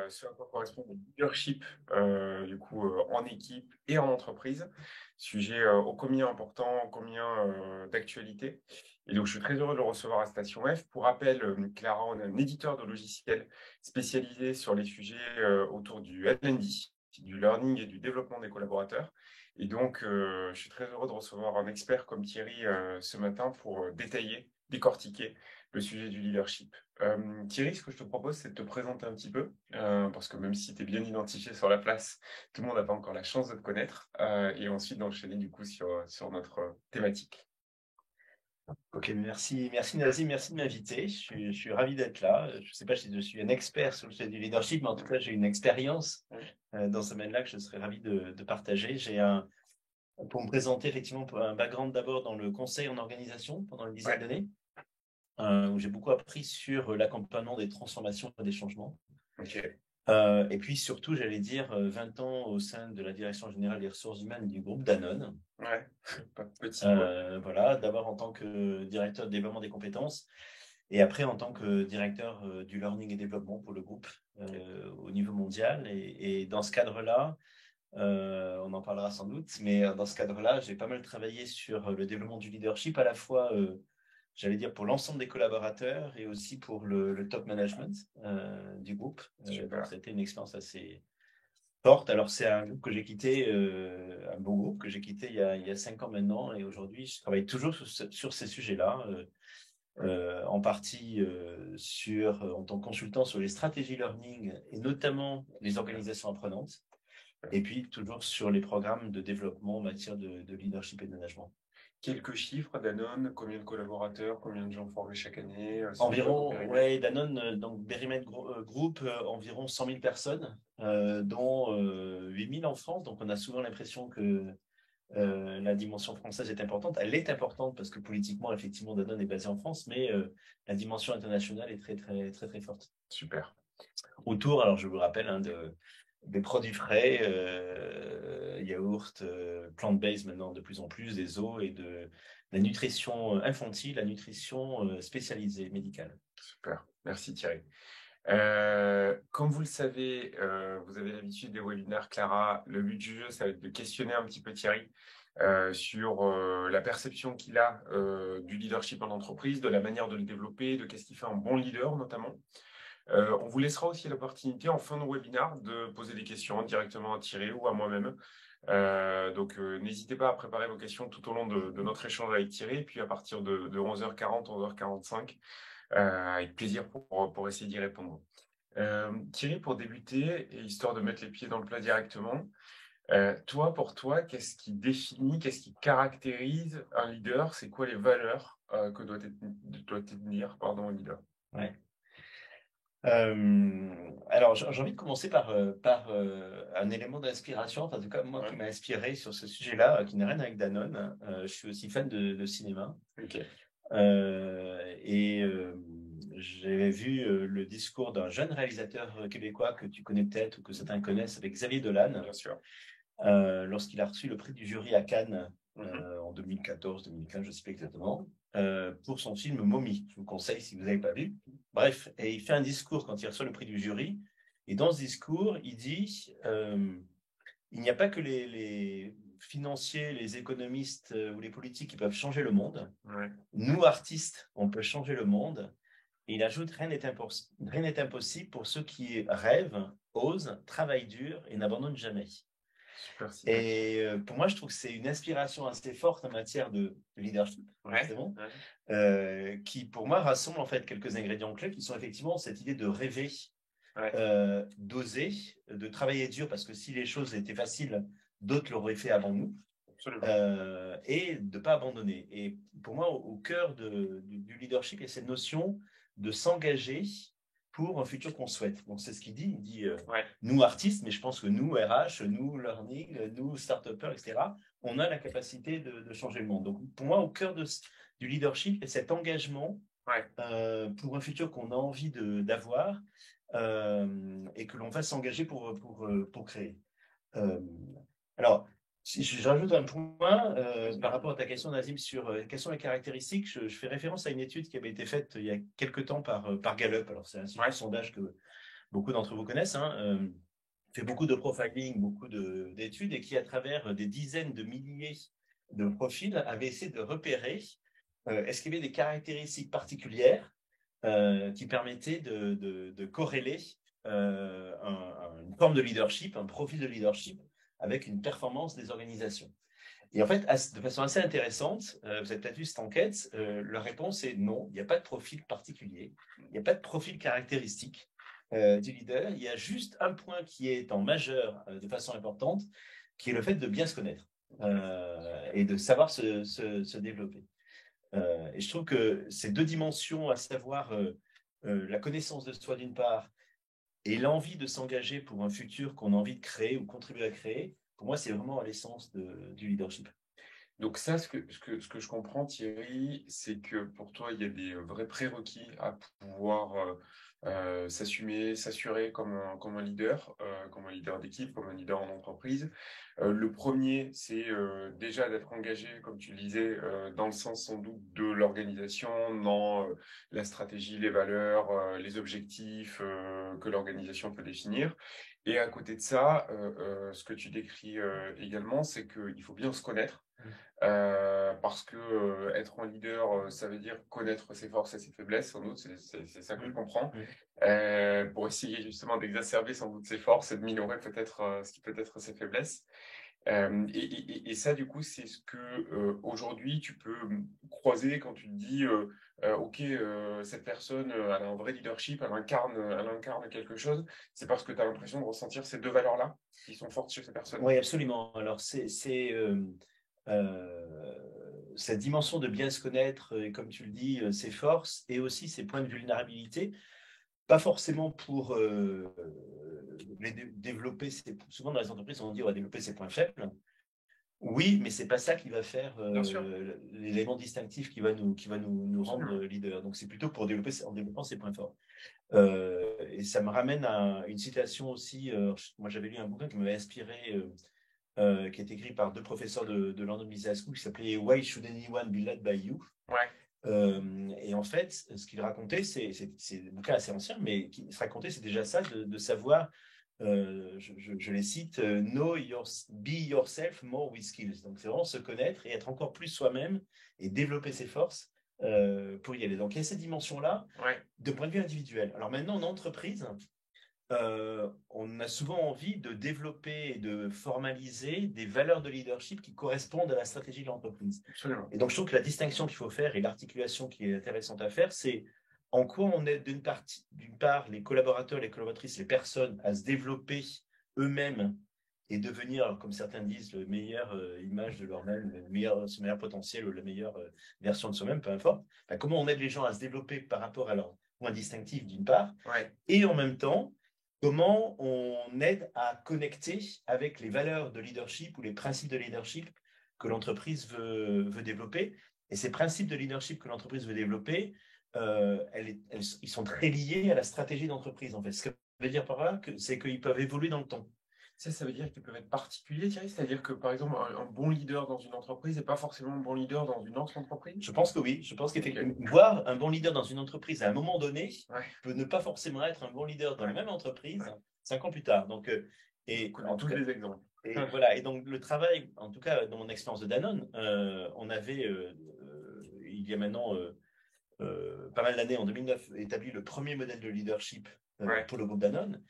ce à quoi correspond le leadership, en équipe et en entreprise. Sujet, ô combien important, ô combien, d'actualité. Et donc je suis très heureux de le recevoir à Station F. Pour rappel, Clara, on est un éditeur de logiciels spécialisé sur les sujets, autour du L&D, du learning et du développement des collaborateurs. Et donc, je suis très heureux de recevoir un expert comme Thierry, ce matin pour, détailler, décortiquer le sujet du leadership. Thierry, ce que je te propose, c'est de te présenter un petit peu, parce que même si tu es bien identifié sur la place, tout le monde n'a pas encore la chance de te connaître, et ensuite d'enchaîner du coup sur notre thématique. Ok, merci Nazim, merci de m'inviter. Je suis ravi d'être là. Je ne sais pas si je suis un expert sur le sujet du leadership, mais en tout cas, j'ai une expérience dans ce domaine-là que je serais ravi de partager. Pour me présenter, effectivement, pour un background d'abord dans le conseil en organisation pendant une dizaine Ouais, d'années, où j'ai beaucoup appris sur l'accompagnement des transformations et des changements. ok, Et puis surtout, j'allais dire, 20 ans au sein de la direction générale des ressources humaines du groupe Danone. ouais, pas petit quoi. Voilà, d'abord en tant que directeur de développement des compétences et après en tant que directeur du learning et développement pour le groupe Ok, au niveau mondial. Et dans ce cadre-là, on en parlera sans doute, mais dans ce cadre-là, j'ai pas mal travaillé sur le développement du leadership, à la fois, j'allais dire, pour l'ensemble des collaborateurs et aussi pour le top management du groupe. Donc, super. ça a été une expérience assez forte. Alors, c'est un groupe que j'ai quitté, un beau groupe que j'ai quitté il y a 5 ans maintenant, et aujourd'hui, je travaille toujours sur ces sujets-là, en partie en tant que consultant sur les stratégies learning et notamment les Super. organisations apprenantes, et puis toujours sur les programmes de développement en matière de leadership et de management. Quelques chiffres, Danone, combien de collaborateurs, combien de gens formés chaque année, c'était quoi comme Environ, périmètre? ouais, Danone, donc périmètre groupe, environ 100 000 personnes, dont 8 000 en France. Donc on a souvent l'impression que la dimension française est importante. Elle est importante parce que politiquement, effectivement, Danone est basé en France, mais la dimension internationale est très, très, très, très forte. Super. Autour, alors je vous rappelle, hein, des produits frais, yaourts, plant-based maintenant de plus en plus, des os et de la nutrition infantile, la nutrition spécialisée médicale. Super. Merci Thierry. Comme vous le savez, vous avez l'habitude des webinaires, Clara. Le but du jeu, ça va être de questionner un petit peu Thierry sur la perception qu'il a du leadership en entreprise, de la manière de le développer, de qu'est-ce qui fait un bon leader notamment. On vous laissera aussi l'opportunité en fin de webinaire de poser des questions directement à Thierry ou à moi-même. N'hésitez pas à préparer vos questions tout au long de notre échange avec Thierry. Et puis à partir de 11h40, 11h45, avec plaisir pour essayer d'y répondre. Thierry, pour débuter, et histoire de mettre les pieds dans le plat directement, pour toi, qu'est-ce qui définit, qu'est-ce qui caractérise un leader? C'est quoi les valeurs que doit tenir, un leader? Ouais. Alors, j'ai envie de commencer par un élément d'inspiration, enfin, en tout cas, moi, qui Ouais. m'a inspiré sur ce sujet-là, qui n'a rien avec Danone. Je suis aussi fan de cinéma. Ok, Et j'avais vu le discours d'un jeune réalisateur québécois que tu connais peut-être ou que certains connaissent, avec Xavier Dolan, bien sûr. lorsqu'il a reçu le prix du jury à Cannes Mhm. en 2014-2015, je ne sais plus exactement, pour son film Mommy. Je vous conseille si vous n'avez pas vu. Bref, et il fait un discours quand il reçoit le prix du jury. Et dans ce discours, il dit il n'y a pas que les financiers, les économistes ou les politiques qui peuvent changer le monde. Ouais, Nous, artistes, on peut changer le monde. Et il ajoute rien n'est impossible pour ceux qui rêvent, osent, travaillent dur et n'abandonnent jamais. super citation. Et pour moi, je trouve que c'est une inspiration assez forte en matière de leadership, Ouais, justement, ouais, qui pour moi rassemble en fait quelques ingrédients clés qui sont effectivement cette idée de rêver, ouais, d'oser, de travailler dur parce que si les choses étaient faciles, d'autres l'auraient fait avant nous, absolument. et de ne pas abandonner. Et pour moi, au cœur du leadership, il y a cette notion de s'engager pour un futur qu'on souhaite. Donc, c'est ce qu'il dit. Il dit Ouais, nous, artistes, mais je pense que nous, RH, nous, learning, nous, start-upers, etc., on a la capacité de changer le monde. Donc, pour moi, au cœur du leadership, il y a cet engagement ouais. pour un futur qu'on a envie d'avoir et que l'on va s'engager pour créer. Euh, alors, si je rajoute un point Vas-y. par rapport à ta question, Nazim, sur quelles sont les caractéristiques, je fais référence à une étude qui avait été faite il y a quelques temps par Gallup. Alors, c'est un Ouais, sondage que beaucoup d'entre vous connaissent, hein, fait beaucoup de profiling, beaucoup d'études, et qui, à travers des dizaines de milliers de profils, avait essayé de repérer est-ce qu'il y avait des caractéristiques particulières qui permettaient de corréler une forme de leadership, un profil de leadership avec une performance des organisations. Et en fait, de façon assez intéressante, vous avez peut-être vu cette enquête, la réponse est non, il n'y a pas de profil particulier, il n'y a pas de profil caractéristique du leader, il y a juste un point qui est en majeur de façon importante, qui est le fait de bien se connaître et de savoir se développer. Et je trouve que ces deux dimensions, à savoir la connaissance de soi d'une part et l'envie de s'engager pour un futur qu'on a envie de créer ou contribuer à créer, pour moi, c'est vraiment à l'essence du leadership. Donc ça, ce que je comprends, Thierry, c'est que pour toi, il y a des vrais prérequis à pouvoir s'assumer, s'assurer comme un leader d'équipe, comme un leader en entreprise. Le premier, c'est déjà d'être engagé, comme tu le disais, dans le sens sans doute de l'organisation, dans la stratégie, les valeurs, les objectifs que l'organisation peut définir. Et à côté de ça, ce que tu décris également, c'est qu'il faut bien se connaître. Parce que être un leader, ça veut dire connaître ses forces et ses faiblesses, sans doute, c'est ça que je comprends, pour essayer justement d'exacerber sans doute ses forces et de minorer peut-être ce qui peut être ses faiblesses. Et ça, du coup, c'est ce que aujourd'hui tu peux croiser quand tu te dis, ok, cette personne, elle a un vrai leadership, elle incarne quelque chose. C'est parce que tu as l'impression de ressentir ces deux valeurs-là qui sont fortes chez ces personnes. Oui, absolument. Alors, cette dimension de bien se connaître, et comme tu le dis, ses forces et aussi ses points de vulnérabilité, pas forcément pour les développer. Souvent dans les entreprises, on dit on va développer ses points faibles. Oui, mais c'est pas ça qui va faire l'élément distinctif qui va nous rendre leader. Donc c'est plutôt pour en développant ses points forts. Et ça me ramène à une citation aussi. Moi, j'avais lu un bouquin qui m'avait inspiré, qui est écrit par deux professeurs de London Business School, qui s'appelait Why Should Anyone Be Led by You? Et en fait, ce qu'il racontait, c'est un bouquin assez ancien, mais qui se racontait, c'est déjà ça, de savoir, je les cite, be yourself more with skills. Donc, c'est vraiment se connaître et être encore plus soi-même et développer ses forces pour y aller. Donc, il y a cette dimension-là de point de vue individuel. Alors maintenant, en entreprise, on a souvent envie de développer et de formaliser des valeurs de leadership qui correspondent à la stratégie de l'entreprise. Absolument. Et donc, je trouve que la distinction qu'il faut faire et l'articulation qui est intéressante à faire, c'est en quoi on aide d'une part les collaborateurs, les collaboratrices, les personnes à se développer eux-mêmes et devenir, comme certains disent, la meilleure image de leur-même, son meilleur potentiel ou la meilleure version de soi-même, peu importe. Enfin, comment on aide les gens à se développer par rapport à leurs points distinctifs d'une part, et en même temps, comment on aide à connecter avec les valeurs de leadership ou les principes de leadership que l'entreprise veut développer. Et ces principes de leadership que l'entreprise veut développer, ils sont très liés à la stratégie d'entreprise, en fait. Ce que ça veut dire par là, c'est qu'ils peuvent évoluer dans le temps. Ça veut dire qu'ils peuvent être particuliers, Thierry? C'est-à-dire que, par exemple, un bon leader dans une entreprise n'est pas forcément un bon leader dans une autre entreprise? Je pense que oui. Je pense qu'effectivement, voir un bon leader dans une entreprise à un moment donné peut ne pas forcément être un bon leader dans la même entreprise 5 ans plus tard. Donc, en tous les exemples. Et voilà. Et donc, le travail, en tout cas, dans mon expérience de Danone, on avait, il y a maintenant pas mal d'années, en 2009, établi le premier modèle de leadership pour le groupe Danone.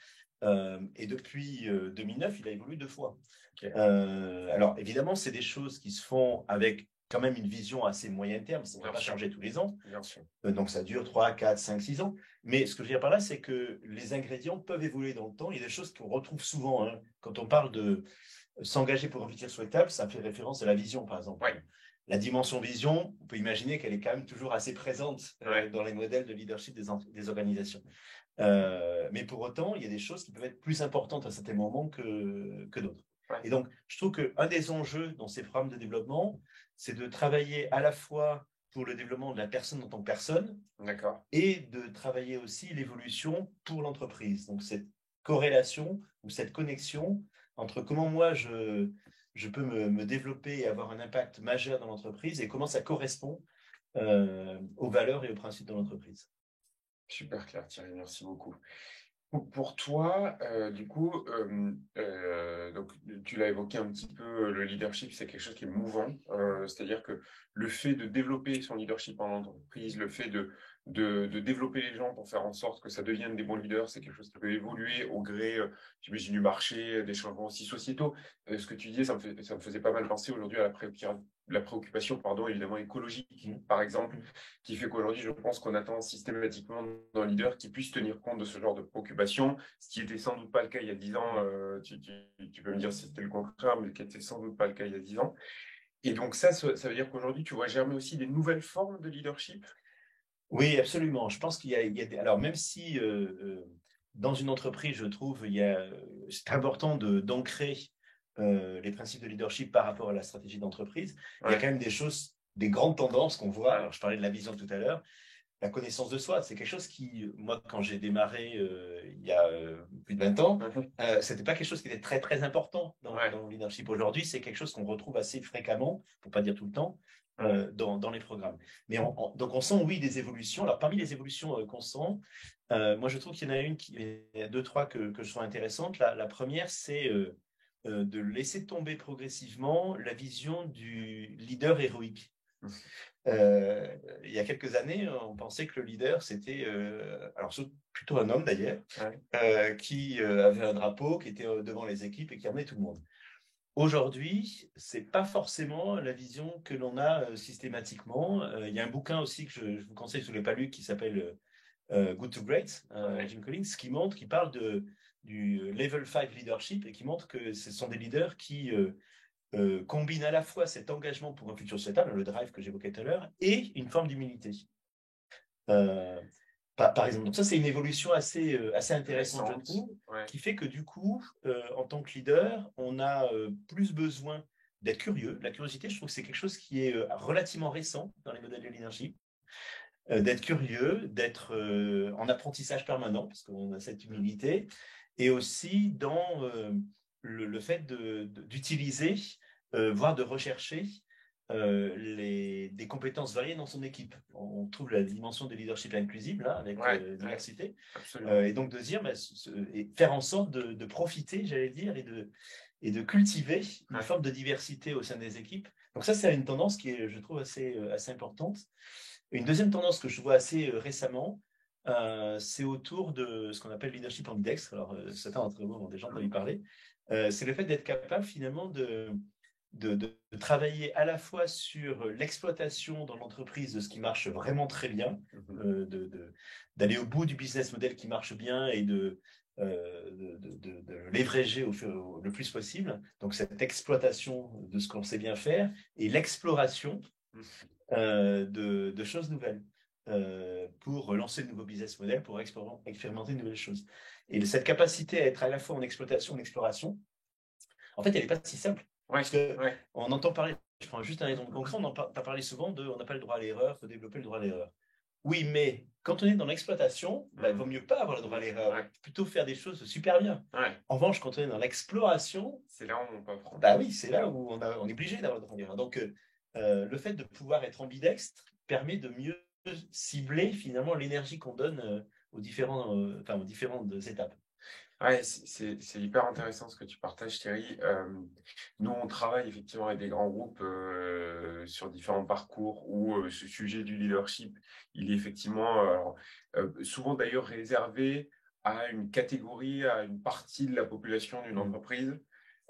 Et depuis 2009, il a évolué 2 fois. Alors, évidemment, c'est des choses qui se font avec quand même une vision assez moyen terme. Ça ne va pas changer tous les ans. Donc, ça dure 3, 4, 5, 6 ans. Mais ce que je veux dire par là, c'est que les ingrédients peuvent évoluer dans le temps. Il y a des choses qu'on retrouve souvent. Quand on parle de s'engager pour un futur souhaitable, ça fait référence à la vision, par exemple. La dimension vision, on peut imaginer qu'elle est quand même toujours assez présente dans les modèles de leadership des organisations. Mais pour autant, il y a des choses qui peuvent être plus importantes à certains moments que d'autres. Et donc, je trouve qu'un des enjeux dans ces programmes de développement, c'est de travailler à la fois pour le développement de la personne en tant que personne, et de travailler aussi l'évolution pour l'entreprise. Donc, cette corrélation ou cette connexion entre comment moi je peux me développer et avoir un impact majeur dans l'entreprise et comment ça correspond aux valeurs et aux principes de l'entreprise. Super clair, Thierry, merci beaucoup. Pour toi, du coup, donc tu l'as évoqué un petit peu, le leadership, c'est quelque chose qui est mouvant. C'est-à-dire que le fait de développer son leadership en entreprise, le fait de développer les gens pour faire en sorte que ça devienne des bons leaders, c'est quelque chose qui peut évoluer au gré, j'imagine, du marché, des changements aussi sociétaux. Ce que tu disais, ça me faisait pas mal penser aujourd'hui à la préoccupation, pardon, évidemment écologique, par exemple, qui fait qu'aujourd'hui, je pense qu'on attend systématiquement d'un leader qui puisse tenir compte de ce genre de préoccupations, ce qui était sans doute pas le cas il y a 10 ans. Tu peux me dire si c'était le contraire, mais qui était sans doute pas le cas il y a 10 ans. Et donc ça veut dire qu'aujourd'hui, tu vois germer aussi des nouvelles formes de leadership. Oui, absolument. Je pense alors même si dans une entreprise, je trouve, c'est important d'ancrer les principes de leadership par rapport à la stratégie d'entreprise. Il y a Ouais. quand même des grandes tendances qu'on voit. Alors, je parlais de la vision tout à l'heure. La connaissance de soi, c'est quelque chose qui, moi, quand j'ai démarré il y a plus de 20 ans, c'était pas quelque chose qui était très, très important Ouais. dans le leadership. Aujourd'hui, c'est quelque chose qu'on retrouve assez fréquemment, pour pas dire tout le temps, dans les programmes. Mais donc, on sent, oui, des évolutions. Alors, parmi les évolutions qu'on sent, moi, je trouve qu'il y en a il y a deux, trois que je trouve intéressantes. La première, c'est de laisser tomber progressivement la vision du leader héroïque. Il y a quelques années, on pensait que le leader, c'était, alors plutôt un homme d'ailleurs, qui avait un drapeau, qui était devant les équipes et qui emmenait tout le monde. Aujourd'hui, c'est pas forcément la vision que l'on a systématiquement. Il y a un bouquin aussi que je vous conseille, si vous ne l'avez pas lu, qui s'appelle Good to Great, Jim Collins, qui parle du Level 5 leadership et qui montre que ce sont des leaders qui combine à la fois cet engagement pour un futur sociétal, le drive que j'évoquais tout à l'heure, et une forme d'humilité. Par exemple, donc ça, c'est une évolution assez intéressante, je trouve, qui fait que du coup, en tant que leader, on a plus besoin d'être curieux. La curiosité, je trouve que c'est quelque chose qui est relativement récent dans les modèles de leadership. D'être curieux, d'être en apprentissage permanent, parce qu'on a cette humilité, et aussi dans le fait d'utiliser, voire de rechercher des compétences variées dans son équipe. On trouve la dimension de leadership inclusive, là, avec diversité, et donc de dire, et faire en sorte de profiter, j'allais dire, et de cultiver une forme de diversité au sein des équipes. Donc ça, c'est une tendance qui est, je trouve, assez importante. Une deuxième tendance que je vois assez récemment, c'est autour de ce qu'on appelle leadership ambidextre. Alors, certains d'entre vous ont déjà entendu parler. C'est le fait d'être capable finalement de travailler à la fois sur l'exploitation dans l'entreprise de ce qui marche vraiment très bien, d'aller au bout du business model qui marche bien et de leverager le plus possible. Donc, cette exploitation de ce qu'on sait bien faire et l'exploration de choses nouvelles pour lancer de nouveaux business models, pour expérimenter de nouvelles choses. Et cette capacité à être à la fois en exploitation, en exploration, en fait, elle n'est pas si simple. Parce qu'on entend parler, je prends juste un exemple concret, on a parlé souvent on n'a pas le droit à l'erreur, il faut développer le droit à l'erreur. Oui, mais quand on est dans l'exploitation, il vaut mieux pas avoir le droit à l'erreur, plutôt faire des choses super bien. En revanche, quand on est dans l'exploration, c'est là où on peut apprendre. Bah oui, c'est là où on est obligé d'avoir le droit à l'erreur. Donc, le fait de pouvoir être ambidextre permet de mieux cibler finalement l'énergie qu'on donne aux différentes étapes. Ouais, c'est hyper intéressant ce que tu partages, Thierry. Nous, on travaille effectivement avec des grands groupes sur différents parcours où ce sujet du leadership, il est effectivement souvent d'ailleurs réservé à une catégorie, à une partie de la population d'une entreprise.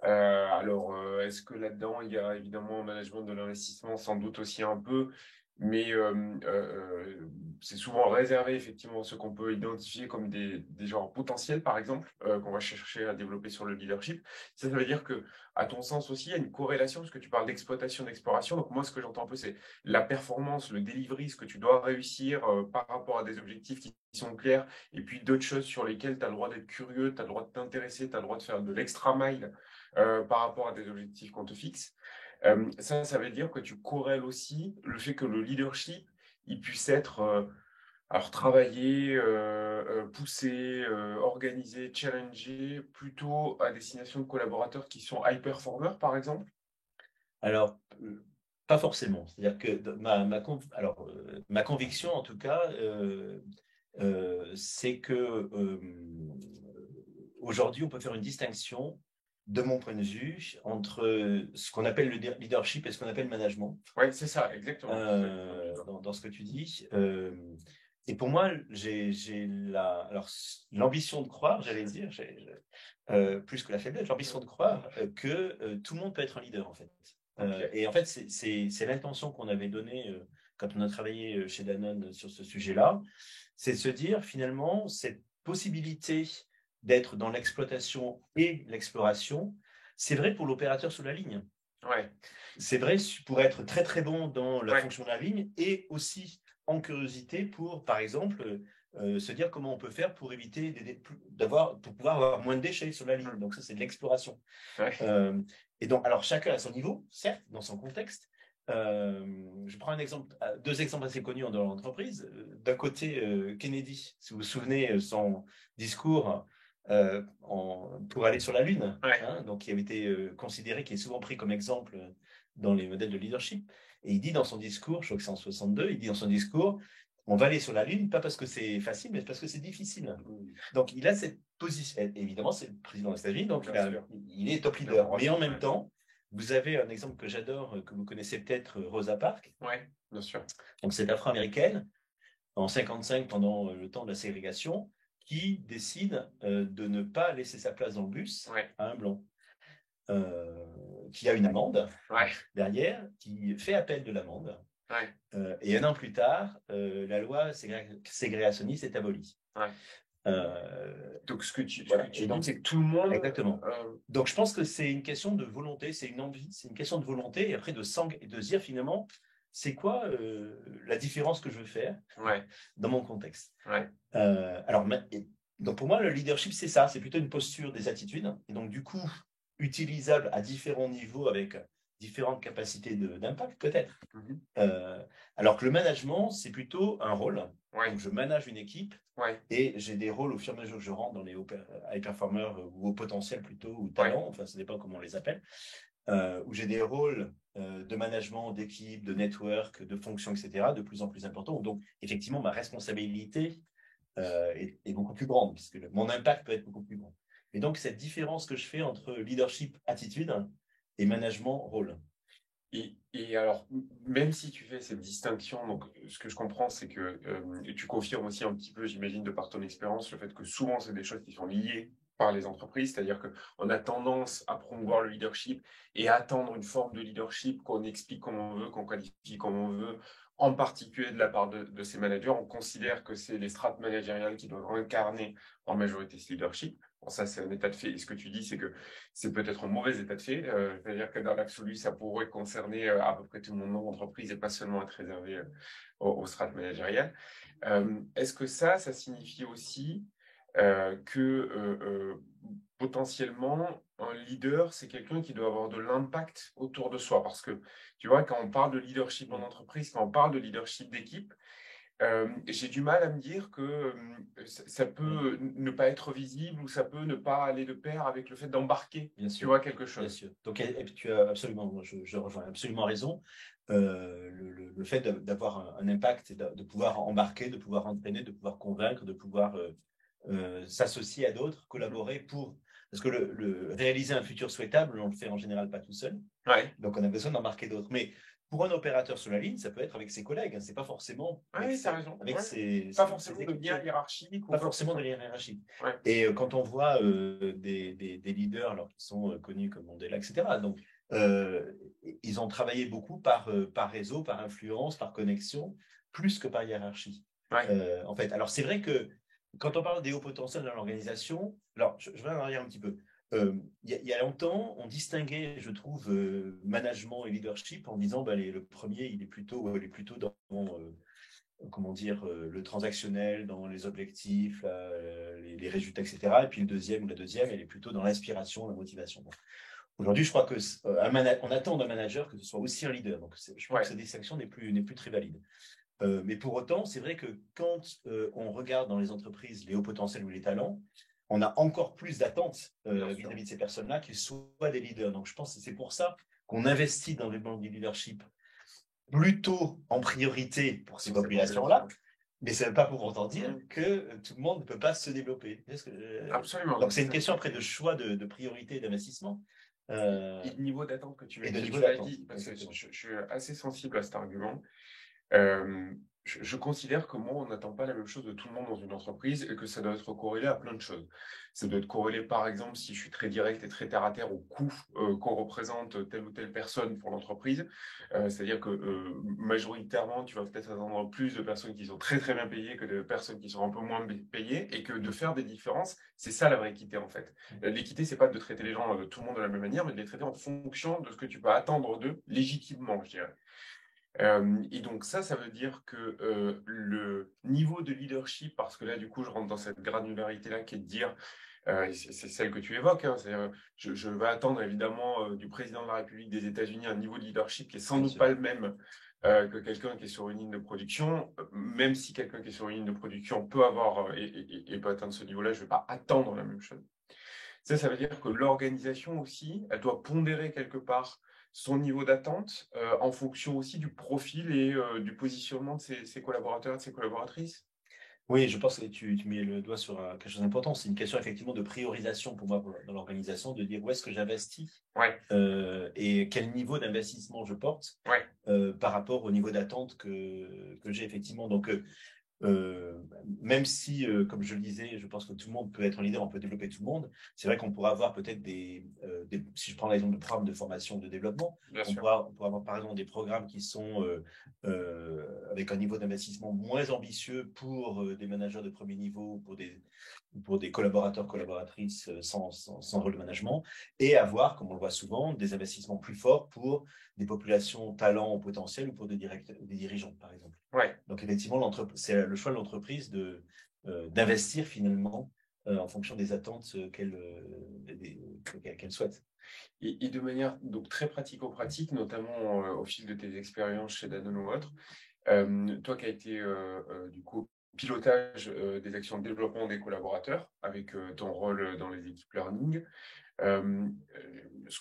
Est-ce que là-dedans, il y a évidemment un management de l'investissement, sans doute aussi un peu, mais c'est souvent réservé effectivement à ceux qu'on peut identifier comme des genres potentiels, par exemple, qu'on va chercher à développer sur le leadership. Ça veut dire que, à ton sens aussi, il y a une corrélation, parce que tu parles d'exploitation, d'exploration. Donc moi, ce que j'entends un peu, c'est la performance, le delivery, ce que tu dois réussir par rapport à des objectifs qui sont clairs, et puis d'autres choses sur lesquelles tu as le droit d'être curieux, tu as le droit de t'intéresser, tu as le droit de faire de l'extra mile par rapport à des objectifs qu'on te fixe. Ça veut dire que tu corrèles aussi le fait que le leadership, il puisse être travaillé, poussé, organisé, challengé, plutôt à destination de collaborateurs qui sont high performers, par exemple? Alors, pas forcément. C'est-à-dire que ma conviction, en tout cas, c'est que aujourd'hui, on peut faire une distinction, de mon point de vue, entre ce qu'on appelle le leadership et ce qu'on appelle le management. Oui, c'est ça, exactement. Dans ce que tu dis. Et pour moi, j'ai l'ambition de croire, j'allais dire, plus que la faiblesse, l'ambition de croire que tout le monde peut être un leader, en fait. Et en fait, c'est l'intention qu'on avait donnée quand on a travaillé chez Danone sur ce sujet-là, c'est de se dire, finalement, cette possibilité d'être dans l'exploitation et l'exploration, c'est vrai pour l'opérateur sur la ligne. Ouais. C'est vrai pour être très très bon dans la fonction de la ligne et aussi en curiosité pour, par exemple, se dire comment on peut faire pour éviter pour pouvoir avoir moins de déchets sur la ligne. Donc ça, c'est de l'exploration. Ouais. Et donc, alors chacun à son niveau, certes, dans son contexte. Je prends deux exemples assez connus dans l'entreprise. D'un côté, Kennedy, si vous vous souvenez, son discours pour aller sur la Lune, donc qui avait été considéré, qui est souvent pris comme exemple dans les modèles de leadership. Et il dit dans son discours, je crois que c'est en 62, il dit dans son discours, on va aller sur la Lune, pas parce que c'est facile, mais parce que c'est difficile. Donc il a cette position, évidemment c'est le président des États-Unis, donc il est top leader. Mais en même temps, vous avez un exemple que j'adore, que vous connaissez peut-être, Rosa Parks. Oui, bien sûr. Donc cette afro-américaine, en 55, pendant le temps de la ségrégation, qui décide de ne pas laisser sa place dans le bus à un blanc. Qui a une amende derrière, qui fait appel de l'amende. Et un an plus tard, la loi ségrégationniste est abolie. Donc, ce que tu dis, c'est que tout le monde... Exactement. Donc, je pense que c'est une question de volonté, c'est une envie, c'est une question de volonté, et après de se dire finalement, c'est quoi la différence que je veux faire dans mon contexte. Donc, pour moi, le leadership, c'est ça, c'est plutôt une posture, des attitudes, et donc, du coup, utilisable à différents niveaux avec différentes capacités d'impact, peut-être. Alors que le management, c'est plutôt un rôle. Donc, je manage une équipe et j'ai des rôles au fur et à mesure que je rentre dans les high performers ou au potentiel plutôt, ou talent, enfin, ça dépend comment on les appelle, où j'ai des rôles de management, d'équipe, de network, de fonctions, etc., de plus en plus importants. Donc, effectivement, ma responsabilité est beaucoup plus grande, puisque mon impact peut être beaucoup plus grand. Et donc, cette différence que je fais entre leadership, attitude et management, rôle. Et alors, même si tu fais cette distinction, donc ce que je comprends, c'est que tu confirmes aussi un petit peu, j'imagine, de par ton expérience, le fait que souvent, c'est des choses qui sont liées par les entreprises, c'est-à-dire qu'on a tendance à promouvoir le leadership et à attendre une forme de leadership qu'on explique comme on veut, qu'on qualifie comme on veut, en particulier de la part de ces managers. On considère que c'est les strates managériales qui doivent incarner en majorité ce leadership. Bon, ça, c'est un état de fait. Et ce que tu dis, c'est que c'est peut-être un mauvais état de fait. C'est-à-dire que dans l'absolu, ça pourrait concerner à peu près tout le monde dans l'entreprise et pas seulement être réservé aux strates managériales. Est-ce que ça signifie aussi que potentiellement, un leader, c'est quelqu'un qui doit avoir de l'impact autour de soi? Parce que, tu vois, quand on parle de leadership en entreprise, quand on parle de leadership d'équipe, j'ai du mal à me dire que ça peut ne pas être visible ou ça peut ne pas aller de pair avec le fait d'embarquer, tu vois, quelque chose. Bien sûr. Donc, et puis tu as absolument, je rejoins absolument raison. Le fait d'avoir un impact, de pouvoir embarquer, de pouvoir entraîner, de pouvoir convaincre, de pouvoir s'associer à d'autres, collaborer pour... Parce que réaliser un futur souhaitable, on le fait en général pas tout seul. Donc, on a besoin d'embarquer d'autres. Mais pour un opérateur sur la ligne, ça peut être avec ses collègues. C'est pas forcément. Oui, tu as raison. Pas forcément de lien hiérarchique. Pas forcément de lien hiérarchique. Et quand on voit des leaders alors, qui sont connus comme Mandela, etc., donc, ils ont travaillé beaucoup par réseau, par influence, par connexion, plus que par hiérarchie. En fait, alors c'est vrai que quand on parle des hauts potentiels dans l'organisation, alors je vais en arrière un petit peu. Il y a longtemps, on distinguait, je trouve, management et leadership en disant le premier, il est plutôt dans comment dire, le transactionnel, dans les objectifs, les résultats, etc. Et puis le deuxième ou la deuxième, elle est plutôt dans l'inspiration, la motivation. Bon. Aujourd'hui, je crois que on attend d'un manager que ce soit aussi un leader. Donc, je crois que cette distinction n'est plus très valide. Mais pour autant, c'est vrai que quand on regarde dans les entreprises les hauts potentiels ou les talents, on a encore plus d'attentes vis-à-vis de ces personnes-là qu'ils soient des leaders. Donc, je pense que c'est pour ça qu'on investit dans le monde du leadership plutôt en priorité pour ces populations-là, Mais ça ne veut pas pour autant dire que tout le monde ne peut pas se développer. Absolument. Donc, c'est une question après de choix de priorité d'investissement. Et de niveau d'attente que tu Et de niveau l'as d'attente. dit, parce que je suis assez sensible à cet argument. Je considère que moi, on n'attend pas la même chose de tout le monde dans une entreprise et que ça doit être corrélé à plein de choses. Ça doit être corrélé, par exemple, si je suis très direct et très terre à terre au coût qu'on représente telle ou telle personne pour l'entreprise. C'est-à-dire que majoritairement, tu vas peut-être attendre plus de personnes qui sont très très bien payées que de personnes qui sont un peu moins payées et que de faire des différences, c'est ça la vraie équité en fait. L'équité, c'est pas de traiter les gens, tout le monde de la même manière, mais de les traiter en fonction de ce que tu peux attendre d'eux légitimement, je dirais. Et donc ça veut dire que le niveau de leadership, parce que là, du coup, je rentre dans cette granularité-là qui est de dire, et c'est celle que tu évoques, hein, je vais attendre évidemment du président de la République des États-Unis un niveau de leadership qui est sans doute pas le même que quelqu'un qui est sur une ligne de production, même si quelqu'un qui est sur une ligne de production peut avoir et peut atteindre ce niveau-là, je ne vais pas attendre la même chose. Ça veut dire que l'organisation aussi, elle doit pondérer quelque part son niveau d'attente en fonction aussi du profil et du positionnement de ses collaborateurs et de ses collaboratrices. Oui, je pense que tu mets le doigt sur quelque chose d'important. C'est une question effectivement de priorisation pour moi dans l'organisation, de dire où est-ce que j'investis Ouais, et quel niveau d'investissement je porte ouais, par rapport au niveau d'attente que j'ai effectivement. Donc, même si, comme je le disais, je pense que tout le monde peut être un leader, on peut développer tout le monde. C'est vrai qu'on pourra avoir peut-être si je prends l'exemple de programmes de formation, de développement, bien on sûr. pourra avoir par exemple des programmes qui sont avec un niveau d'investissement moins ambitieux pour des managers de premier niveau, pour des collaborateurs, collaboratrices sans rôle de management, et avoir, comme on le voit souvent, des investissements plus forts pour des populations talents au potentiel ou pour des dirigeants, par exemple. Ouais. Donc, effectivement, c'est le choix de l'entreprise d'investir finalement en fonction des attentes qu'elle souhaite. Et de manière donc très pratico-pratique, notamment au fil de tes expériences chez Danone ou autre, toi qui as été du coup au pilotage des actions de développement des collaborateurs avec ton rôle dans les équipes learning, ce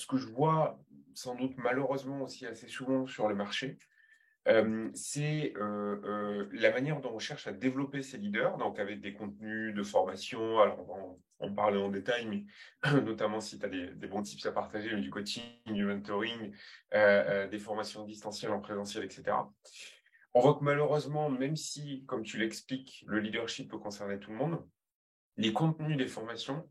que je vois sans doute malheureusement aussi assez souvent sur le marché, c'est la manière dont on cherche à développer ces leaders, donc avec des contenus de formation. Alors, on va en parler en détail, mais notamment si tu as des bons tips à partager, du coaching, du mentoring, des formations distancielles en présentiel, etc. On voit que malheureusement, même si, comme tu l'expliques, le leadership peut concerner tout le monde, les contenus des formations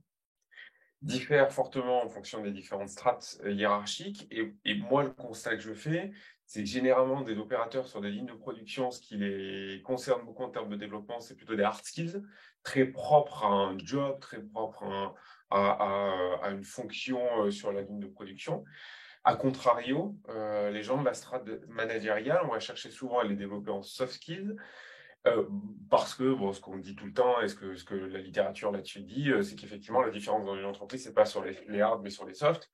diffèrent fortement en fonction des différentes strates hiérarchiques. Et moi, le constat que je fais, c'est que généralement, des opérateurs sur des lignes de production, ce qui les concerne beaucoup en termes de développement, c'est plutôt des hard skills, très propres à un job, très propres à une fonction sur la ligne de production. A contrario, les gens de la strate managériale, on va chercher souvent à les développer en soft skills, parce que, bon, ce qu'on dit tout le temps et ce que la littérature là-dessus dit, c'est qu'effectivement, la différence dans une entreprise, c'est pas sur les hard, mais sur les soft.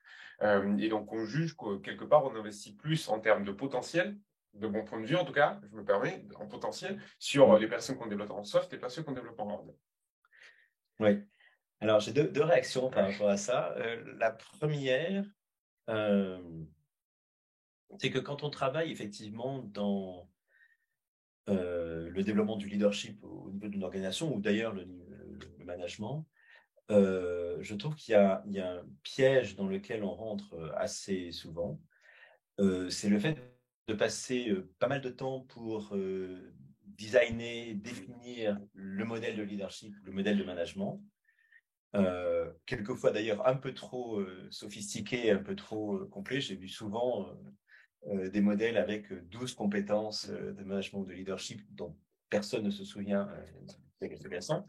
Et donc, on juge que quelque part, on investit plus en termes de potentiel, de mon point de vue en tout cas, je me permets, en potentiel, sur les personnes qu'on développe en soft et les personnes qu'on développe en hard. Oui. Alors, j'ai deux réactions par rapport à ça. La première, c'est que quand on travaille effectivement dans le développement du leadership au niveau d'une organisation, ou d'ailleurs le management, je trouve qu'il y a un piège dans lequel on rentre assez souvent. C'est le fait de passer pas mal de temps pour designer, définir le modèle de leadership, le modèle de management. Quelquefois d'ailleurs un peu trop sophistiqué, un peu trop complet. J'ai vu souvent des modèles avec 12 compétences de management ou de leadership dont personne ne se souvient de quelques instants.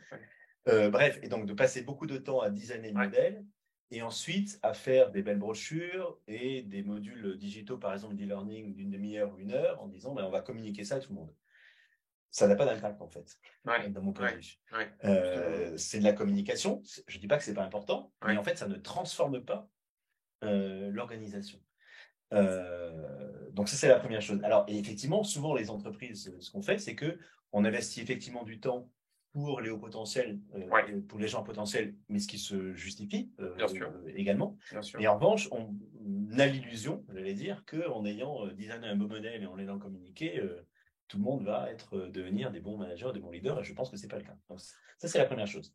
Bref, et donc de passer beaucoup de temps à designer le modèle et ensuite à faire des belles brochures et des modules digitaux, par exemple d'e-learning d'une demi-heure ou une heure, en disant ben, on va communiquer ça à tout le monde. Ça n'a pas d'impact en fait, dans mon point de vue. C'est de la communication. Je ne dis pas que ce n'est pas important, mais en fait, ça ne transforme pas l'organisation. Donc ça, c'est la première chose. Alors, et effectivement, souvent, les entreprises, ce qu'on fait, c'est qu'on investit effectivement du temps pour les hauts potentiels, pour les gens potentiels, mais ce qui se justifie également. Et en revanche, on a l'illusion, j'allais dire, qu'en ayant designé un beau modèle et en l'ayant communiqué, tout le monde va devenir des bons managers, des bons leaders, et je pense que ce n'est pas le cas. Donc, ça, c'est la première chose.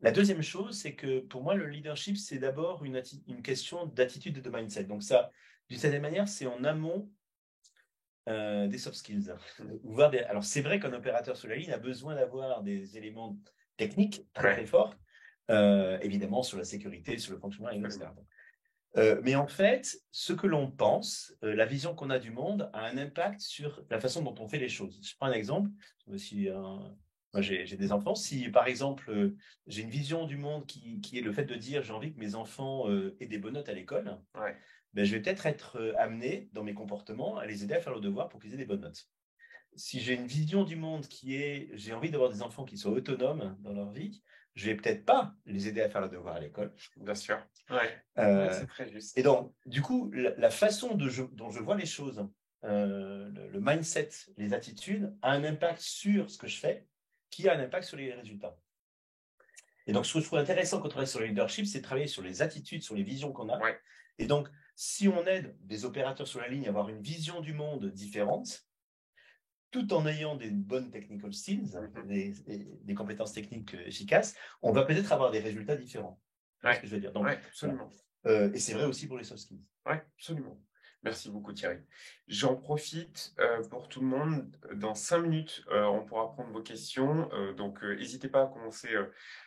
La deuxième chose, c'est que pour moi, le leadership, c'est d'abord une question d'attitude et de mindset. Donc ça, d'une certaine manière, c'est en amont des soft skills. Alors, c'est vrai qu'un opérateur sur la ligne a besoin d'avoir des éléments techniques très forts, évidemment sur la sécurité, sur le fonctionnement, etc. Mais en fait, ce que l'on pense, la vision qu'on a du monde, a un impact sur la façon dont on fait les choses. Je prends un exemple. Moi, j'ai des enfants. Si, par exemple, j'ai une vision du monde qui est le fait de dire j'ai envie que mes enfants aient des bonnes notes à l'école, ben, je vais peut-être être amené, dans mes comportements, à les aider à faire le devoir pour qu'ils aient des bonnes notes. Si j'ai une vision du monde qui est j'ai envie d'avoir des enfants qui soient autonomes dans leur vie, je vais peut-être pas les aider à faire le devoir à l'école. Bien sûr. C'est très juste. Et donc, du coup, la façon dont je vois les choses, le mindset, les attitudes, a un impact sur ce que je fais, qui a un impact sur les résultats. Et donc, ce que je trouve intéressant quand on travaille sur le leadership, c'est de travailler sur les attitudes, sur les visions qu'on a. Et donc, si on aide des opérateurs sur la ligne à avoir une vision du monde différente, tout en ayant des bonnes technical skills, des compétences techniques efficaces, on va peut-être avoir des résultats différents. C'est ce que je veux dire. Donc, absolument. Et c'est vrai aussi pour les soft skills. Oui, absolument. Merci beaucoup Thierry. J'en profite pour tout le monde. Dans 5 minutes, on pourra prendre vos questions. Donc, n'hésitez pas à commencer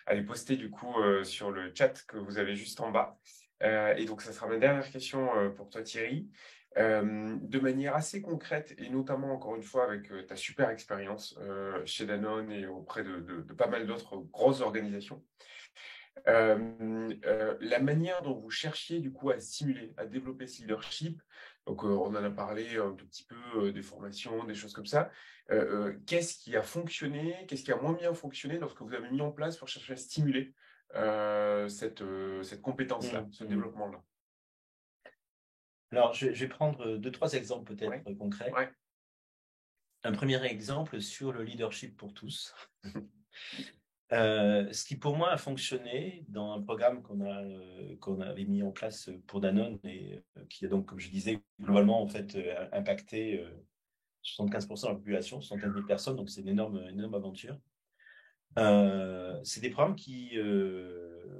à les poster du coup sur le chat que vous avez juste en bas. Et donc, ça sera ma dernière question pour toi Thierry. De manière assez concrète et notamment encore une fois avec ta super expérience chez Danone et auprès de pas mal d'autres grosses organisations. La manière dont vous cherchiez du coup à stimuler, à développer ce leadership, donc on en a parlé un tout petit peu des formations, des choses comme ça. Qu'est-ce qui a fonctionné, qu'est-ce qui a moins bien fonctionné lorsque vous avez mis en place pour chercher à stimuler cette compétence-là, ce développement-là? Alors, je vais prendre 2-3 exemples peut-être concrets. Un premier exemple sur le leadership pour tous. Ce qui pour moi a fonctionné dans un programme qu'on avait mis en place pour Danone et qui a donc, comme je disais, globalement en fait impacté 75% de la population, 75 000 personnes, donc c'est une énorme aventure. C'est des programmes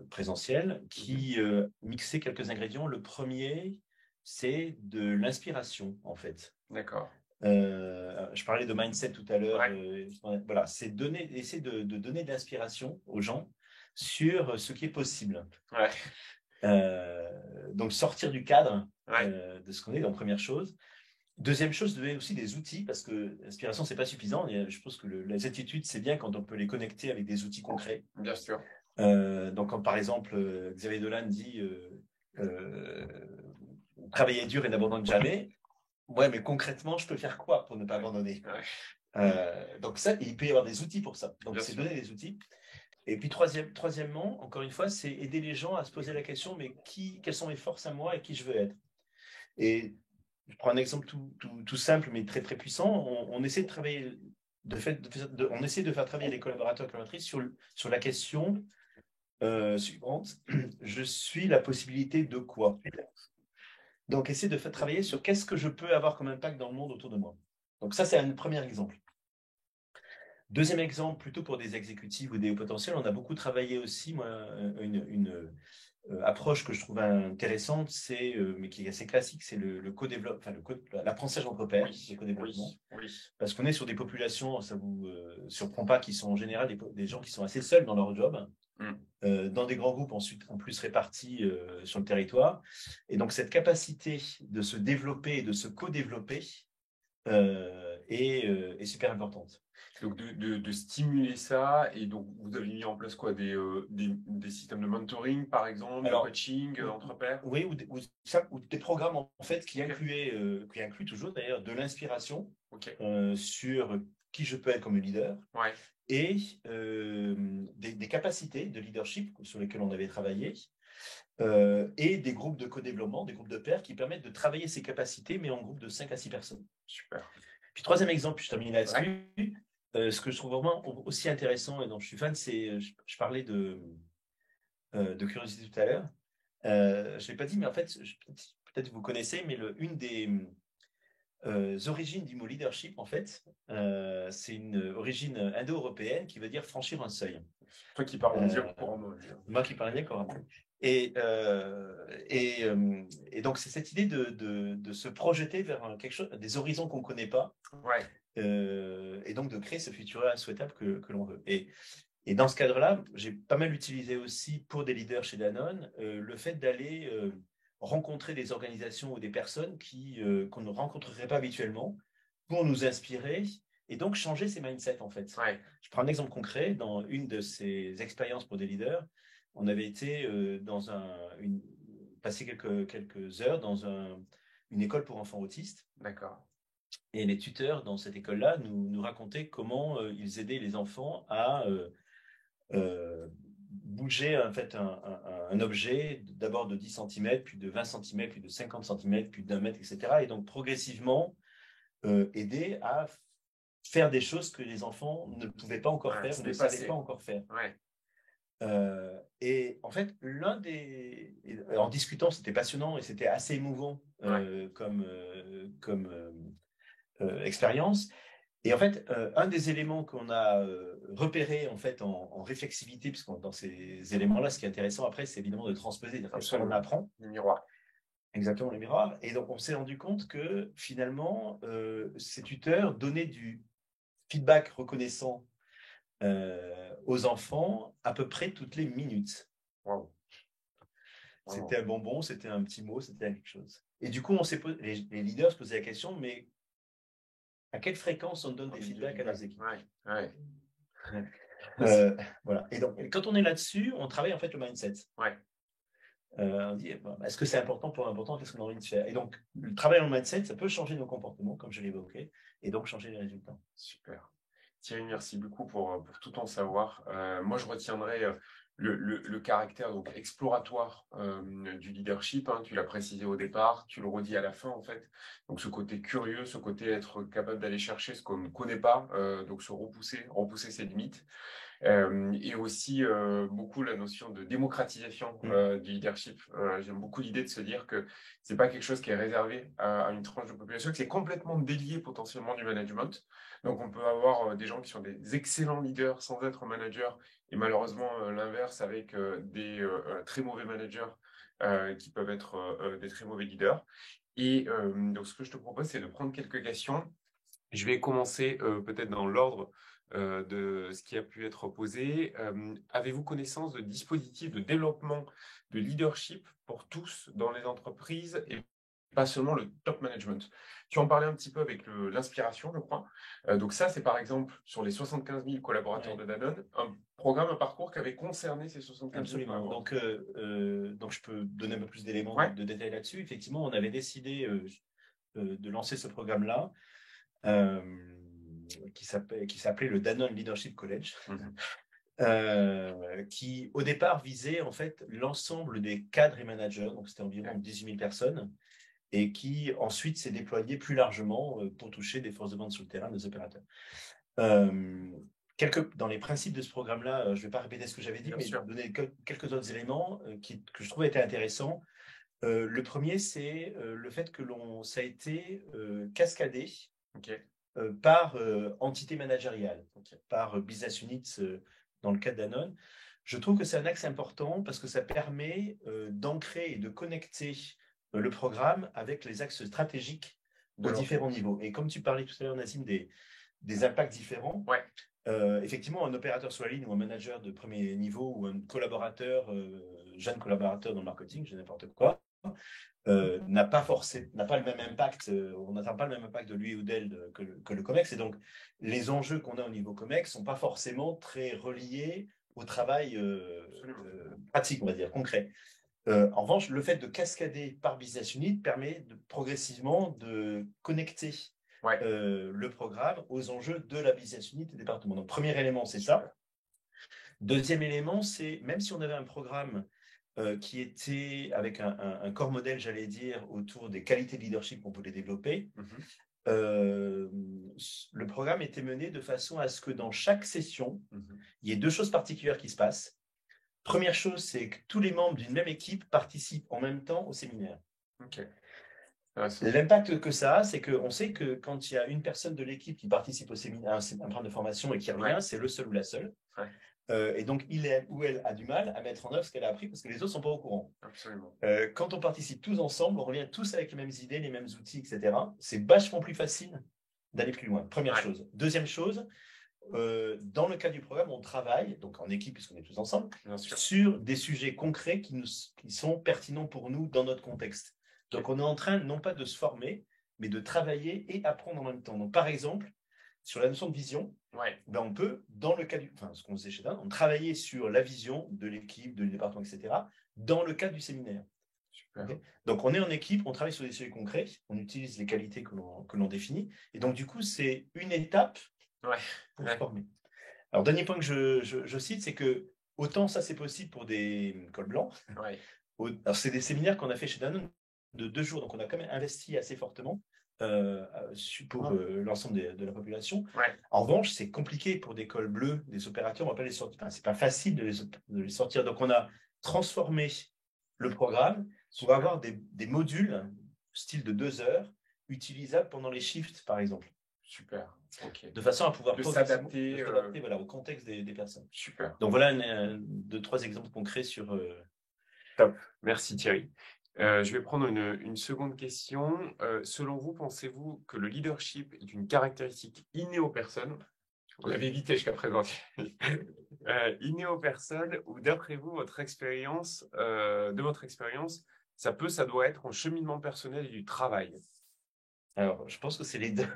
présentiels qui mixaient quelques ingrédients. Le premier, c'est de l'inspiration en fait. D'accord. Je parlais de mindset tout à l'heure. Voilà, c'est essayer de donner de l'inspiration aux gens sur ce qui est possible. Donc sortir du cadre de ce qu'on est, donc première chose. Deuxième chose, donner aussi des outils, parce que l'inspiration, c'est pas suffisant. Je pense que les attitudes, c'est bien quand on peut les connecter avec des outils concrets. Bien sûr. Donc, quand par exemple, Xavier Dolan dit travailler dur et n'abandonne jamais. Ouais, mais concrètement, je peux faire quoi pour ne pas abandonner? Donc ça, il peut y avoir des outils pour ça. Donc, c'est donner des outils. Et puis, troisièmement, encore une fois, c'est aider les gens à se poser la question, mais quelles sont mes forces à moi et qui je veux être? Et je prends un exemple tout simple, mais très, très puissant. On essaie de travailler, on essaie de faire travailler les collaborateurs et collaboratrices sur la question suivante. Je suis la possibilité de quoi? Donc, essayer de faire travailler sur qu'est-ce que je peux avoir comme impact dans le monde autour de moi. Donc, ça, c'est un premier exemple. Deuxième exemple, plutôt pour des exécutifs ou des hauts potentiels, on a beaucoup travaillé aussi, moi, une approche que je trouve intéressante, mais qui est assez classique, c'est le co-développement, l'apprentissage entre pairs, le co-développement. Parce qu'on est sur des populations, ça ne vous surprend pas, qui sont en général des gens qui sont assez seuls dans leur job. Dans des grands groupes ensuite en plus répartis sur le territoire. Et donc cette capacité de se développer et de se co-développer est super importante. Donc de stimuler ça, et donc vous avez mis en place quoi, des systèmes de mentoring par exemple, de coaching entre pairs? Oui, ou des programmes en fait qui incluent toujours d'ailleurs de l'inspiration sur qui je peux être comme leader. Et des capacités de leadership sur lesquelles on avait travaillé, et des groupes de co-développement, des groupes de pairs qui permettent de travailler ces capacités, mais en groupe de 5 à 6 personnes. Super. Puis troisième exemple, je termine là-dessus, ce que je trouve vraiment aussi intéressant et dont je suis fan, c'est, je parlais de curiosité tout à l'heure. Je ne l'ai pas dit, mais en fait, peut-être vous connaissez, mais origines du mot leadership, en fait, c'est une origine indo-européenne qui veut dire franchir un seuil. Toi qui parles anglais couramment. Moi qui parle anglais couramment. Et donc, c'est cette idée de se projeter vers quelque chose, des horizons qu'on ne connaît pas, Ouais. et donc de créer ce futur souhaitable que l'on veut. Et dans ce cadre-là, j'ai pas mal utilisé aussi pour des leaders chez Danone le fait d'aller rencontrer des organisations ou des personnes qu'on ne rencontrerait pas habituellement pour nous inspirer et donc changer ces mindsets en fait. Ouais. Je prends un exemple concret. Dans une de ces expériences pour des leaders, on avait été passer quelques heures dans une école pour enfants autistes. D'accord. Et les tuteurs dans cette école-là nous racontaient comment ils aidaient les enfants à bouger en fait un objet d'abord de 10 cm, puis de 20 cm, puis de 50 cm, puis d'1 mètre, etc. Et donc progressivement aider à faire des choses que les enfants ne pouvaient pas encore faire, ne savaient pas encore faire. Ouais. Et en fait, en discutant, c'était passionnant et c'était assez émouvant comme expérience. Et en fait, un des éléments qu'on a repéré en fait en réflexivité, puisque dans ces éléments-là, ce qui est intéressant après, c'est évidemment de transposer ce qu'on apprend. Le miroir. Exactement, le miroir. Et donc, on s'est rendu compte que finalement, ces tuteurs donnaient du feedback reconnaissant aux enfants à peu près toutes les minutes. Wow. C'était un bonbon, c'était un petit mot, c'était quelque chose. Et du coup, les leaders se posaient la question, mais à quelle fréquence on donne des feedbacks à nos équipes? Ouais. Voilà. Et donc, quand on est là-dessus, on travaille en fait le mindset. Ouais. On dit, est-ce que c'est important pour important? Qu'est-ce qu'on a envie de faire? Et donc, le travail en mindset, ça peut changer nos comportements, comme je l'évoquais, et donc changer les résultats. Super. Thierry, merci beaucoup pour tout ton savoir. Moi, je retiendrai le caractère donc exploratoire du leadership. Hein, tu l'as précisé au départ, tu le redis à la fin en fait. Donc ce côté curieux, ce côté être capable d'aller chercher ce qu'on ne connaît pas, donc se repousser ses limites. Et aussi beaucoup la notion de démocratisation du leadership. J'aime beaucoup l'idée de se dire que c'est pas quelque chose qui est réservé à une tranche de population, que c'est complètement délié potentiellement du management. Donc on peut avoir des gens qui sont des excellents leaders sans être managers, et malheureusement l'inverse avec des très mauvais managers qui peuvent être des très mauvais leaders. Et donc ce que je te propose, c'est de prendre quelques questions. Je vais commencer peut-être dans l'ordre de ce qui a pu être posé. Avez-vous connaissance de dispositifs de développement de leadership pour tous dans les entreprises et pas seulement le top management? Tu en parlais un petit peu avec l'inspiration, je crois. Donc ça, c'est par exemple sur les 75 000 collaborateurs de Danone, un programme, un parcours qui avait concerné ces 75 000 collaborateurs. Absolument. Donc, je peux donner un peu plus d'éléments de détails là-dessus. Effectivement, on avait décidé de lancer ce programme-là. Qui s'appelait le Danone Leadership College, qui au départ visait en fait l'ensemble des cadres et managers, donc c'était environ 18 000 personnes, et qui ensuite s'est déployé plus largement pour toucher des forces de vente sur le terrain, des opérateurs. Dans les principes de ce programme-là, je ne vais pas répéter ce que j'avais dit, mais donner quelques autres éléments que je trouvais étaient intéressants. Le premier, c'est le fait que ça a été cascadé par entité managériale, par business units dans le cas de Danone. Je trouve que c'est un axe important parce que ça permet d'ancrer et de connecter le programme avec les axes stratégiques aux différents niveaux. Et comme tu parlais tout à l'heure, Nassim, des impacts différents, effectivement, un opérateur sur la ligne ou un manager de premier niveau ou un collaborateur, jeune collaborateur dans le marketing, je n'importe quoi, n'a pas le même impact, on n'attend pas le même impact de lui ou d'elle que le COMEX. Et donc, les enjeux qu'on a au niveau COMEX ne sont pas forcément très reliés au travail pratique, on va dire, concret. En revanche, le fait de cascader par business unit permet progressivement de connecter le programme aux enjeux de la business unit et du département. Donc, premier élément, c'est ça. Deuxième élément, c'est même si on avait un programme qui était avec un corps modèle, j'allais dire, autour des qualités de leadership qu'on voulait développer. Le programme était mené de façon à ce que dans chaque session, il y ait deux choses particulières qui se passent. Première chose, c'est que tous les membres d'une même équipe participent en même temps au séminaire. Ah, c'est sûr. L'impact que ça a, c'est qu'on sait que quand il y a une personne de l'équipe qui participe au séminaire, à un programme de formation et qui revient, Ouais, c'est le seul ou la seule. ouais, Et donc, il ou elle a du mal à mettre en œuvre ce qu'elle a appris parce que les autres ne sont pas au courant. absolument. Quand on participe tous ensemble, on revient tous avec les mêmes idées, les mêmes outils, etc. C'est vachement plus facile d'aller plus loin. Première Ouais, chose. Deuxième chose, dans le cas du programme, on travaille, donc en équipe, puisqu'on est tous ensemble, bien sûr. sur des sujets concrets qui sont pertinents pour nous dans notre contexte. Ok. Donc, on est en train non pas de se former, mais de travailler et apprendre en même temps. Donc, par exemple, sur la notion de vision, Ouais, ben on peut, dans le cas enfin, ce qu'on faisait chez Dan, on travaillait sur la vision de l'équipe, de département, etc., dans le cadre du séminaire. super. Okay. Donc, on est en équipe, on travaille sur des sujets concrets, on utilise les qualités que l'on définit. Et donc, du coup, c'est une étape Ouais, pour se ouais, former. Alors, dernier point que je cite, c'est que autant ça, c'est possible pour des cols blancs. ouais. Alors, c'est des séminaires qu'on a fait chez Danone de 2 jours, donc on a quand même investi assez fortement pour l'ensemble de la population. Ouais, En revanche, c'est compliqué pour des cols bleus, des opérateurs, on va pas les sortir. Enfin, c'est pas facile de les sortir. Donc, on a transformé le programme pour super, avoir des modules, style de 2 heures, utilisables pendant les shifts, par exemple, super. Ok. de façon à pouvoir De progressivement s'adapter. s'adapter voilà, au contexte des personnes. Super. Donc, voilà 2, 3 exemples concrets sur. Top. Merci Thierry. Je vais prendre une seconde question. Selon vous, pensez-vous que le leadership est une caractéristique innée aux personnes? On l'avait évité jusqu'à présent. Innée aux personnes, ou d'après vous, de votre expérience, ça doit être en cheminement personnel et du travail. Alors, je pense que c'est les deux.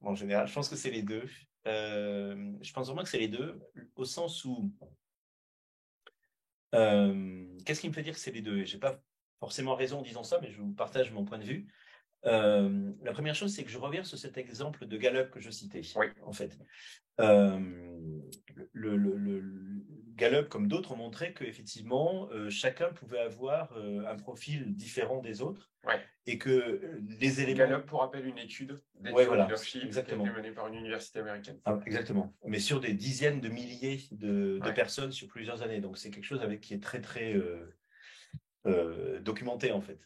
Bon, en général, je pense que c'est les deux. Je pense vraiment que c'est les deux, au sens où qu'est-ce qui me fait dire que c'est les deux? Je n'ai pas forcément raison en disant ça, mais je vous partage mon point de vue. La première chose, c'est que je reviens sur cet exemple de Gallup que je citais, Oui, en fait. Euh, le Gallup, comme d'autres, ont montré qu'effectivement, chacun pouvait avoir un profil différent des autres ouais. et que les éléments. Gallup, pour rappel, une étude d'aide Ouais, au voilà, leadership qui a été exactement. menée par une université américaine. Ah, exactement. Mais sur des dizaines de milliers de Ouais, personnes sur plusieurs années. Donc, c'est quelque chose qui est très, très documenté, en fait.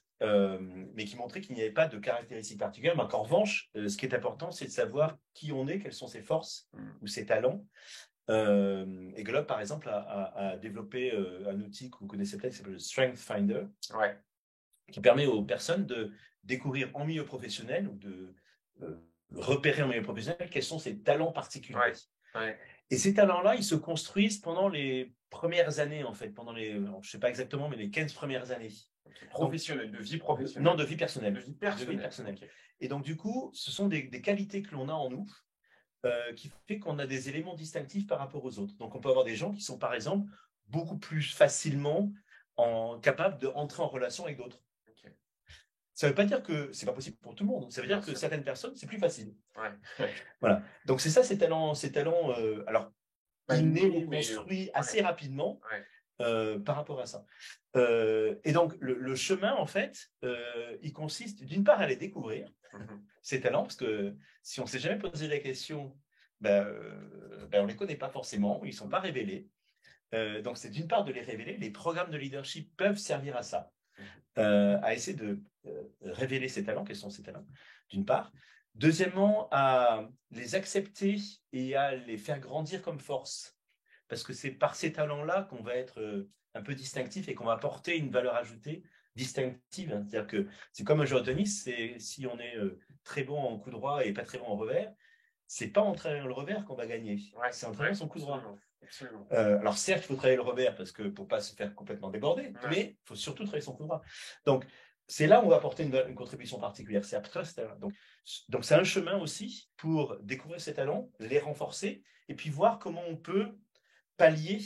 Mais qui montrait qu'il n'y avait pas de caractéristiques particulières. Mais en revanche, ce qui est important, c'est de savoir qui on est, quelles sont ses forces mm, ou ses talents. Et Globe, par exemple, a développé un outil que vous connaissez peut-être qui s'appelle le Strength Finder, ouais, qui permet aux personnes de découvrir en milieu professionnel ou de repérer en milieu professionnel quels sont ses talents particuliers. ouais, ouais. Et ces talents-là, ils se construisent pendant les premières années, en fait, pendant je ne sais pas exactement, mais les 15 premières années. Okay. Professionnel, de vie professionnelle. Non, de vie personnelle. De vie personnelle. De vie personnelle. Okay. Et donc, du coup, ce sont des qualités que l'on a en nous qui fait qu'on a des éléments distinctifs par rapport aux autres. Donc, on peut avoir des gens qui sont, par exemple, beaucoup plus facilement capables d'entrer en relation avec d'autres. Okay. Ça ne veut pas dire que c'est pas possible pour tout le monde. Ça veut dire que certaines personnes, c'est plus facile. Ouais. Voilà. Donc, c'est ça, ces talents alors, innés ou construits assez rapidement par rapport à ça. Et donc, le chemin, en fait, il consiste d'une part à les découvrir, ces talents, parce que si on ne s'est jamais posé la question, on ne les connaît pas forcément, ils ne sont pas révélés. Donc, c'est d'une part de les révéler. Les programmes de leadership peuvent servir à ça, à essayer de révéler ces talents, quels sont ces talents, d'une part. Deuxièmement, à les accepter et à les faire grandir comme force. Parce que c'est par ces talents-là qu'on va être un peu distinctif et qu'on va apporter une valeur ajoutée distinctive. C'est-à-dire que c'est comme un joueur de tennis, si on est très bon en coup droit et pas très bon en revers, c'est pas en travaillant le revers qu'on va gagner, c'est en travaillant son coup droit. Alors certes, il faut travailler le revers parce que pour pas se faire complètement déborder, mais il faut surtout travailler son coup droit. Donc c'est là où on va apporter une contribution particulière. C'est après ça. Donc c'est un chemin aussi pour découvrir ses talents, les renforcer et puis voir comment on peut pallier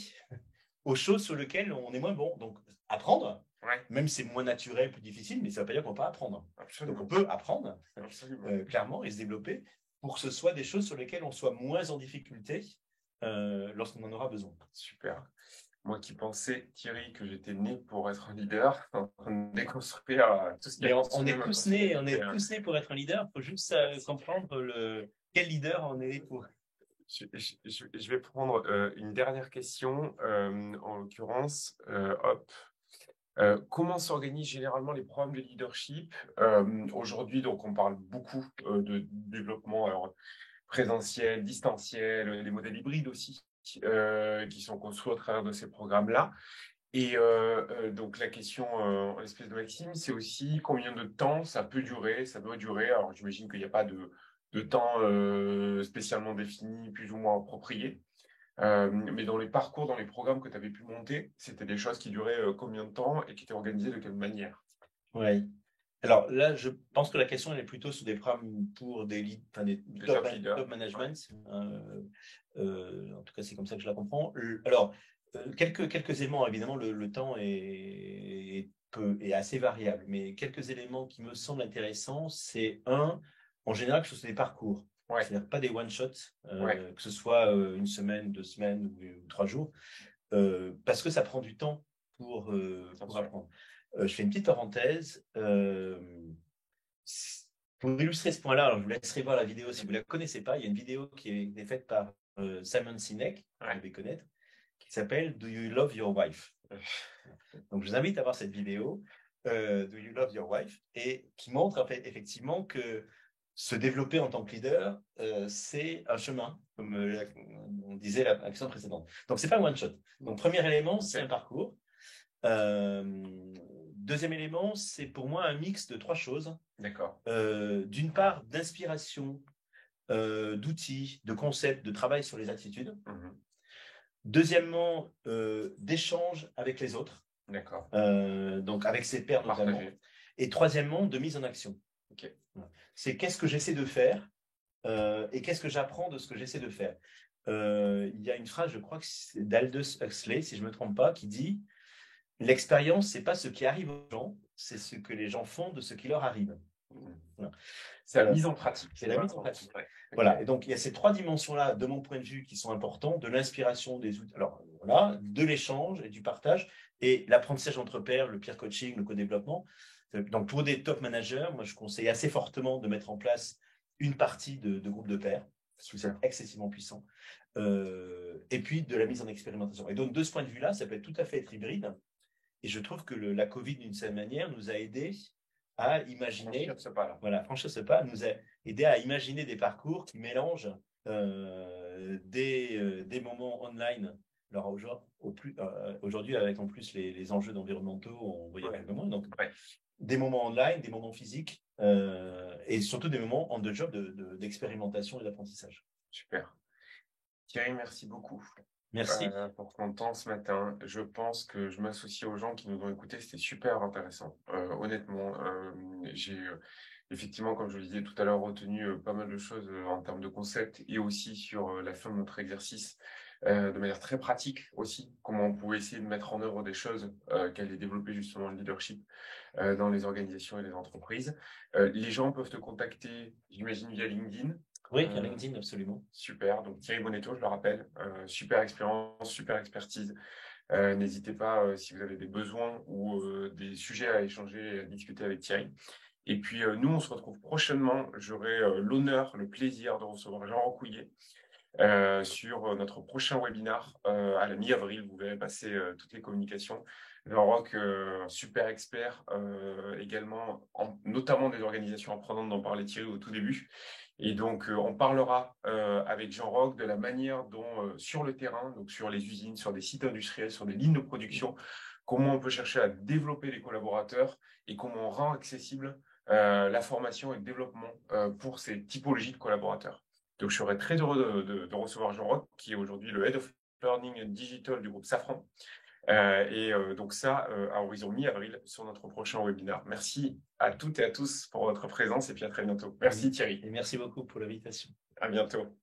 aux choses sur lesquelles on est moins bon. Donc apprendre, même si c'est moins naturel, plus difficile, mais ça ne veut pas dire qu'on ne peut pas apprendre. Absolument. Donc on peut apprendre clairement et se développer pour que ce soit des choses sur lesquelles on soit moins en difficulté lorsqu'on en aura besoin. Super. Moi qui pensais, Thierry, que j'étais né pour être un leader, en train de déconstruire tout ce qui est. On est tous nés pour être un leader. Il faut juste comprendre quel leader on est pour. Je vais prendre une dernière question, en l'occurrence. Hop. Comment s'organisent généralement les programmes de leadership? Aujourd'hui, donc, on parle beaucoup de développement alors, présentiel, distanciel, les modèles hybrides aussi, qui sont construits au travers de ces programmes-là. Et donc, la question en l'espèce de Maxime, c'est aussi combien de temps ça peut durer, ça doit durer. Alors, j'imagine qu'il n'y a pas de temps spécialement défini, plus ou moins approprié. Mais dans les parcours, dans les programmes que tu avais pu monter, c'était des choses qui duraient combien de temps et qui étaient organisées de quelle manière? Oui. Alors là, je pense que la question elle est plutôt sur des programmes pour des, enfin, des Des top, top leaders. top management. En tout cas, c'est comme ça que je la comprends. Alors, quelques éléments, évidemment, le temps est assez variable, mais quelques éléments qui me semblent intéressants, c'est en général, que ce soit des parcours. Ouais, C'est-à-dire pas des one-shots, ouais, que ce soit une semaine, 2 semaines ou 3 jours, parce que ça prend du temps bien pour sûr. apprendre. Je fais une petite parenthèse. Pour illustrer ce point-là, alors je vous laisserai voir la vidéo si vous ne la connaissez pas. Il y a une vidéo qui a été faite par Simon Sinek, que vous Ouais. devez connaître, qui s'appelle Do You Love Your Wife? Donc je vous invite à voir cette vidéo, Do You Love Your Wife? Et qui montre en fait, effectivement que se développer en tant que leader, c'est un chemin, comme on disait la question précédente. Donc c'est pas un one shot. Donc premier élément, c'est un parcours. Deuxième élément, c'est pour moi un mix de 3 choses. D'accord. D'une part, d'inspiration, d'outils, de concepts, de travail sur les attitudes. Mhm. Deuxièmement, d'échange avec les autres, D'accord. donc avec ses pairs notamment. Partagé. Et troisièmement, de mise en action. Ok. C'est qu'est-ce que j'essaie de faire et qu'est-ce que j'apprends de ce que j'essaie de faire. Il y a une phrase, je crois que c'est d'Aldous Huxley, si je ne me trompe pas, qui dit « L'expérience, c'est pas ce qui arrive aux gens, c'est ce que les gens font de ce qui leur arrive. » Voilà. C'est la mise en pratique. C'est la mise en pratique. Ouais. Voilà. Et donc, il y a ces 3 dimensions-là, de mon point de vue, qui sont importantes, de l'inspiration, des outils, alors voilà, de l'échange et du partage, et l'apprentissage entre pairs, le peer coaching, le co-développement. Donc, pour des top managers, moi, je conseille assez fortement de mettre en place une partie de groupe de pairs, parce que c'est excessivement puissant, et puis de la mise en expérimentation. Et donc, de ce point de vue-là, ça peut tout à fait être hybride. Et je trouve que la Covid, d'une certaine manière, nous a aidés à imaginer, franchir ce pas, nous a aidé à imaginer des parcours qui mélangent des moments online. Alors aujourd'hui, avec en plus les enjeux environnementaux, on voyage un peu moins. Donc, des moments online, des moments physiques, et surtout des moments on the job d'expérimentation et d'apprentissage. Super. Thierry, merci beaucoup. Merci. Pour ton temps ce matin. Je pense que je m'associe aux gens qui nous ont écoutés. C'était super intéressant. Honnêtement, j'ai effectivement, comme je le disais tout à l'heure, retenu pas mal de choses en termes de concepts et aussi sur la fin de notre exercice de manière très pratique aussi, comment on pouvait essayer de mettre en œuvre des choses qui allaient développer justement le leadership dans les organisations et les entreprises. Les gens peuvent te contacter, j'imagine, via LinkedIn. Oui, via LinkedIn, absolument. Super. Donc Thierry Bonetto, je le rappelle, super expérience, super expertise. N'hésitez pas si vous avez des besoins ou des sujets à échanger et à discuter avec Thierry. Et puis nous, on se retrouve prochainement. J'aurai l'honneur, le plaisir de recevoir Jean Rocouillet sur notre prochain webinar à la mi-avril. Vous verrez passer toutes les communications. Jean Roch, super expert également, notamment des organisations apprenantes dont parlait Thierry au tout début. Et donc, on parlera avec Jean Roch de la manière dont, sur le terrain, donc sur les usines, sur des sites industriels, sur des lignes de production, comment on peut chercher à développer les collaborateurs et comment on rend accessible la formation et le développement pour ces typologies de collaborateurs. Donc, je serais très heureux de recevoir Jean Roch, qui est aujourd'hui le Head of Learning Digital du groupe Safran. Donc ça, à horizon mi-avril, sur notre prochain webinaire. Merci à toutes et à tous pour votre présence et puis à très bientôt. Merci Thierry. Et merci beaucoup pour l'invitation. À bientôt.